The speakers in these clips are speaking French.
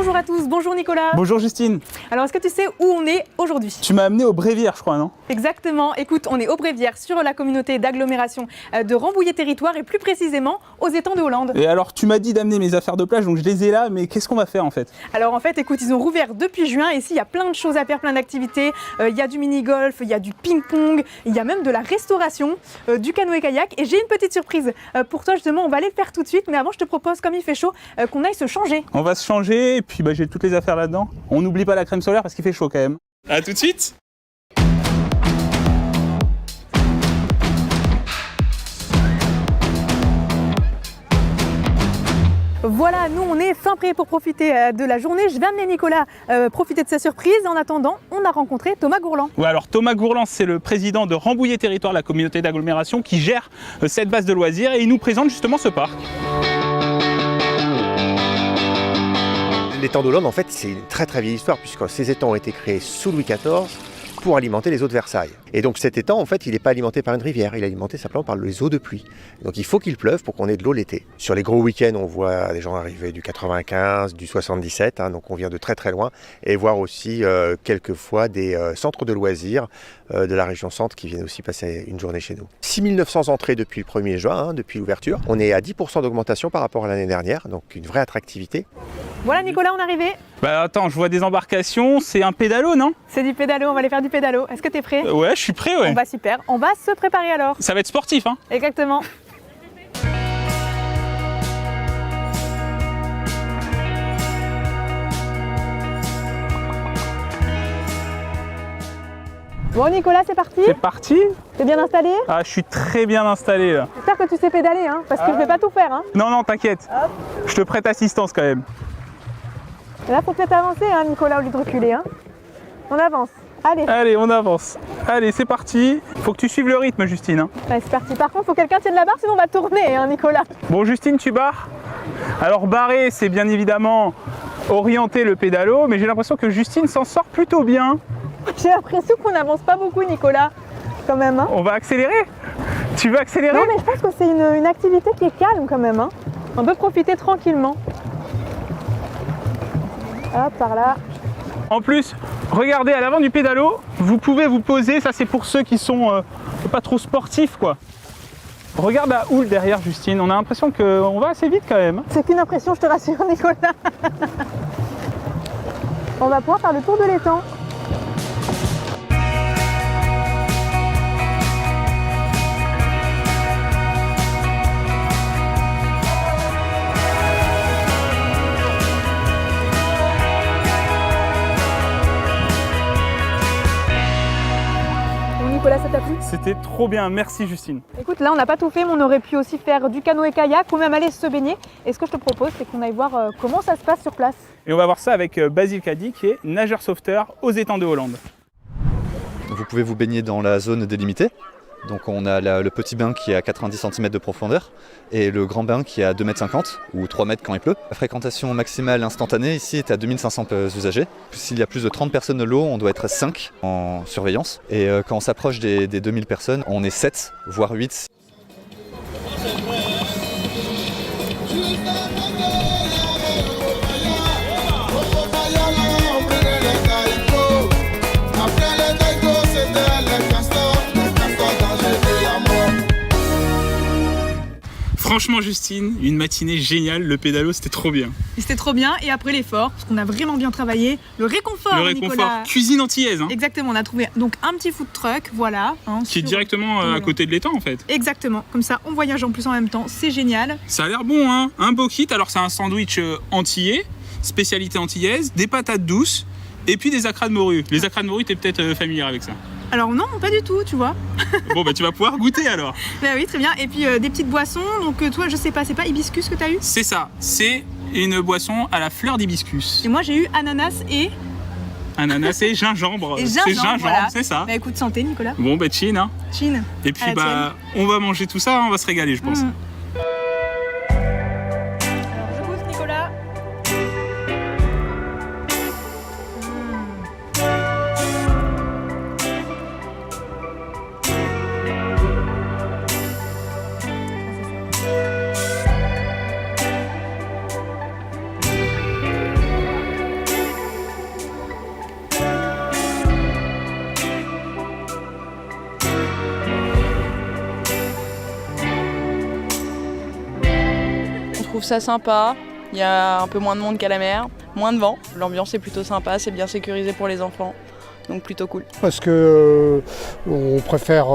Bonjour à tous, bonjour Nicolas. Bonjour Justine. Alors est-ce que tu sais où on est aujourd'hui? Tu m'as amené au Bréviaire, je crois, non? Exactement, écoute, on est au Bréviaire sur la communauté d'agglomération de Rambouillet-Territoire et plus précisément aux étangs de Hollande. Et alors tu m'as dit d'amener mes affaires de plage, donc je les ai là, mais qu'est-ce qu'on va faire en fait? Alors en fait, écoute, ils ont rouvert depuis juin et ici il y a plein de choses à faire, plein d'activités. Il y a du mini-golf, il y a du ping-pong, il y a même de la restauration, du canoë-kayak. Et j'ai une petite surprise pour toi justement, on va aller le faire tout de suite, mais avant je te propose, comme il fait chaud, qu'on aille se changer. On va se changer et puis j'ai toutes les affaires là-dedans. On n'oublie pas la crème solaire parce qu'il fait chaud quand même. À tout de suite. Voilà, nous on est fin prêts pour profiter de la journée. Je vais amener Nicolas profiter de sa surprise. En attendant, on a rencontré Thomas Gourland. Ouais, alors Thomas Gourland, c'est le président de Rambouillet-Territoire, la communauté d'agglomération qui gère cette base de loisirs et il nous présente justement ce parc. L'étang d'Hollande, en fait, c'est une très très vieille histoire puisque ces étangs ont été créés sous Louis XIV pour alimenter les eaux de Versailles. Et donc cet étang, en fait, il n'est pas alimenté par une rivière, il est alimenté simplement par les eaux de pluie. Donc il faut qu'il pleuve pour qu'on ait de l'eau l'été. Sur les gros week-ends, on voit des gens arriver du 95, du 77, donc on vient de très très loin, et voir aussi quelquefois des centres de loisirs de la région centre qui viennent aussi passer une journée chez nous. 6900 entrées depuis le 1er juin, depuis l'ouverture. On est à 10% d'augmentation par rapport à l'année dernière, donc une vraie attractivité. Voilà Nicolas, on est arrivé. Attends, je vois des embarcations, c'est un pédalo, non? C'est du pédalo, on va aller faire du pédalo. Est-ce que tu es prêt? Ouais, je suis prêt, ouais. Bon bah super, on va se préparer alors. Ça va être sportif, hein? Exactement. Bon Nicolas, c'est parti? C'est parti? T'es bien installé? Ah, je suis très bien installé là. J'espère que tu sais pédaler, parce que je vais pas tout faire. Non, t'inquiète. Je te prête assistance quand même. Et là, faut peut-être avancer, Nicolas, au lieu de reculer. On avance. Allez. Allez, on avance. Allez, c'est parti. Faut que tu suives le rythme, Justine. Ouais, c'est parti. Par contre, faut que quelqu'un tienne la barre, sinon on va tourner, Nicolas. Bon, Justine, tu barres. Alors, barrer, c'est bien évidemment orienter le pédalo, mais j'ai l'impression que Justine s'en sort plutôt bien. J'ai l'impression qu'on n'avance pas beaucoup, Nicolas, quand même. On va accélérer? Tu veux accélérer? Non, mais je pense que c'est une activité qui est calme quand même. On peut profiter tranquillement. Hop, par là. En plus, regardez, à l'avant du pédalo, vous pouvez vous poser. Ça, c'est pour ceux qui sont pas trop sportifs, quoi. Regarde la houle derrière, Justine. On a l'impression qu'on va assez vite quand même. C'est qu'une impression, je te rassure, Nicolas. On va pouvoir faire le tour de l'étang. Nicolas, ça t'a plu? C'était trop bien, merci Justine. Écoute, là on n'a pas tout fait, mais on aurait pu aussi faire du canoë-kayak ou même aller se baigner. Et ce que je te propose, c'est qu'on aille voir comment ça se passe sur place. Et on va voir ça avec Basile Caddy, qui est nageur sauveteur aux étangs de Hollande. Vous pouvez vous baigner dans la zone délimitée. Donc on a le petit bain qui est à 90 cm de profondeur et le grand bain qui est à 2,50 m ou 3 mètres quand il pleut. La fréquentation maximale instantanée ici est à 2500 usagers. S'il y a plus de 30 personnes de l'eau, on doit être 5 en surveillance. Et quand on s'approche des 2000 personnes, on est 7, voire 8. Franchement Justine, une matinée géniale, le pédalo c'était trop bien. C'était trop bien et après l'effort, parce qu'on a vraiment bien travaillé, le réconfort, Le réconfort, Nicolas. cuisine antillaise. Exactement, on a trouvé donc un petit food truck, voilà. Qui est directement à côté de l'étang en fait. Exactement, comme ça on voyage en plus en même temps, c'est génial. Ça a l'air bon, un beau kit. Alors c'est un sandwich antillais, spécialité antillaise, des patates douces et puis des acras de morue. Les acras de morue, t'es peut-être familière avec ça? Alors non, pas du tout, tu vois. Bon tu vas pouvoir goûter alors. Bah oui, très bien. Et puis des petites boissons, donc toi je sais pas, c'est pas hibiscus que t'as eu? C'est ça, c'est une boisson à la fleur d'hibiscus. Et moi j'ai eu ananas et... Ananas et gingembre. Et c'est gingembre, voilà. C'est ça. Bah écoute, santé Nicolas. Bon chin. Chin. Et puis on va manger tout ça, on va se régaler je pense. Alors je goûte Nicolas. trouve ça sympa. Il y a un peu moins de monde qu'à la mer, moins de vent. L'ambiance est plutôt sympa, c'est bien sécurisé pour les enfants. Donc plutôt cool. Parce que on préfère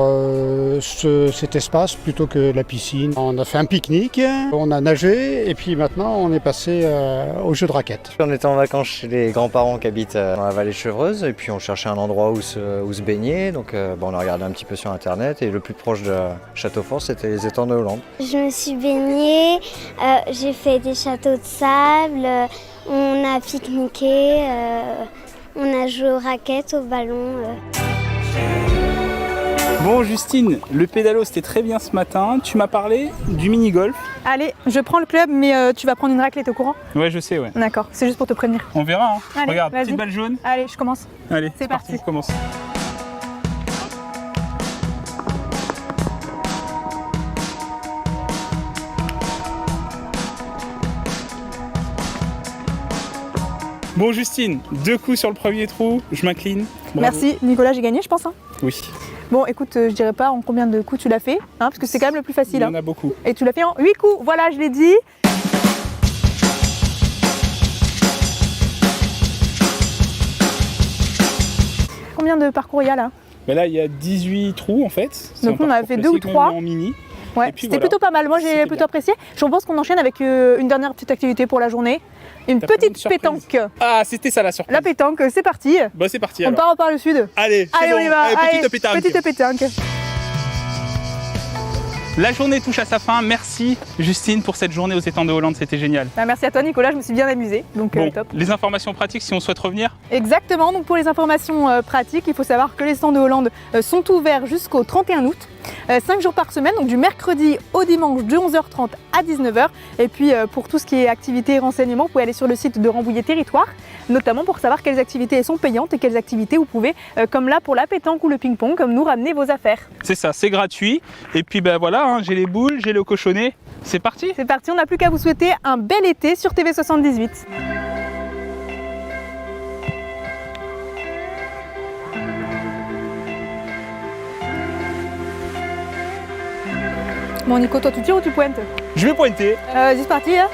cet espace plutôt que la piscine. On a fait un pique-nique, on a nagé et puis maintenant on est passé au jeu de raquettes. On était en vacances chez les grands-parents qui habitent dans la vallée chevreuse et puis on cherchait un endroit où se baigner. Donc on a regardé un petit peu sur internet et le plus proche de Châteaufort c'était les étangs de Hollande. Je me suis baignée, j'ai fait des châteaux de sable, on a pique-niqué. On a joué aux raquettes, au ballon. Bon Justine, le pédalo c'était très bien ce matin. Tu m'as parlé du mini-golf. Allez, je prends le club, mais tu vas prendre une raclette au courant? Ouais, je sais, ouais. D'accord, c'est juste pour te prévenir. On verra, hein. Allez, Regarde, vas-y. petite balle jaune. Allez, je commence. Allez, C'est parti. on commence. Bon Justine, 2 coups sur le premier trou, je m'incline. Bravo. Merci, Nicolas, j'ai gagné, je pense. Hein. Oui, Bon, écoute, je dirais pas en combien de coups tu l'as fait, hein, parce que c'est quand même le plus il facile. y Hein. en a beaucoup. Et tu l'as fait en 8 coups, voilà, je l'ai dit. Combien de parcours il y a là? Mais là, il y a 18 trous en fait. C'est Donc un on a parcours fait 2 ou classique, même 3. en mini. Ouais, Et puis c'était voilà. plutôt pas mal. Moi, j'ai C'était plutôt bien. apprécié. Je propose qu'on enchaîne avec une dernière petite activité pour la journée. Une T'as pas petite une surprise? pétanque. Ah, c'était ça la surprise. La pétanque, c'est parti. Bah c'est parti On alors. part par le sud. Allez, c'est Allez, bon. on y va. Allez, Allez, petite pétanque. petite pétanque. La journée touche à sa fin. Merci Justine pour cette journée aux étangs de Hollande, c'était génial. Bah, merci à toi, Nicolas. Je me suis bien amusée. Donc, Bon, top. les informations pratiques si on souhaite revenir. Exactement, donc pour les informations pratiques, il faut savoir que les stands de Hollande sont ouverts jusqu'au 31 août, 5 jours par semaine, donc du mercredi au dimanche de 11h30 à 19h. Et puis pour tout ce qui est activités et renseignements, vous pouvez aller sur le site de Rambouillet Territoire, notamment pour savoir quelles activités sont payantes et quelles activités vous pouvez, comme là pour la pétanque ou le ping-pong, comme nous, ramener vos affaires. C'est ça, c'est gratuit. Et puis ben voilà, hein, j'ai les boules, j'ai le cochonnet. C'est parti. C'est parti, on n'a plus qu'à vous souhaiter un bel été sur TV78. Bon Nico, toi tu tires ou tu pointes? Je vais pointer. Vas-y, c'est parti. Hein.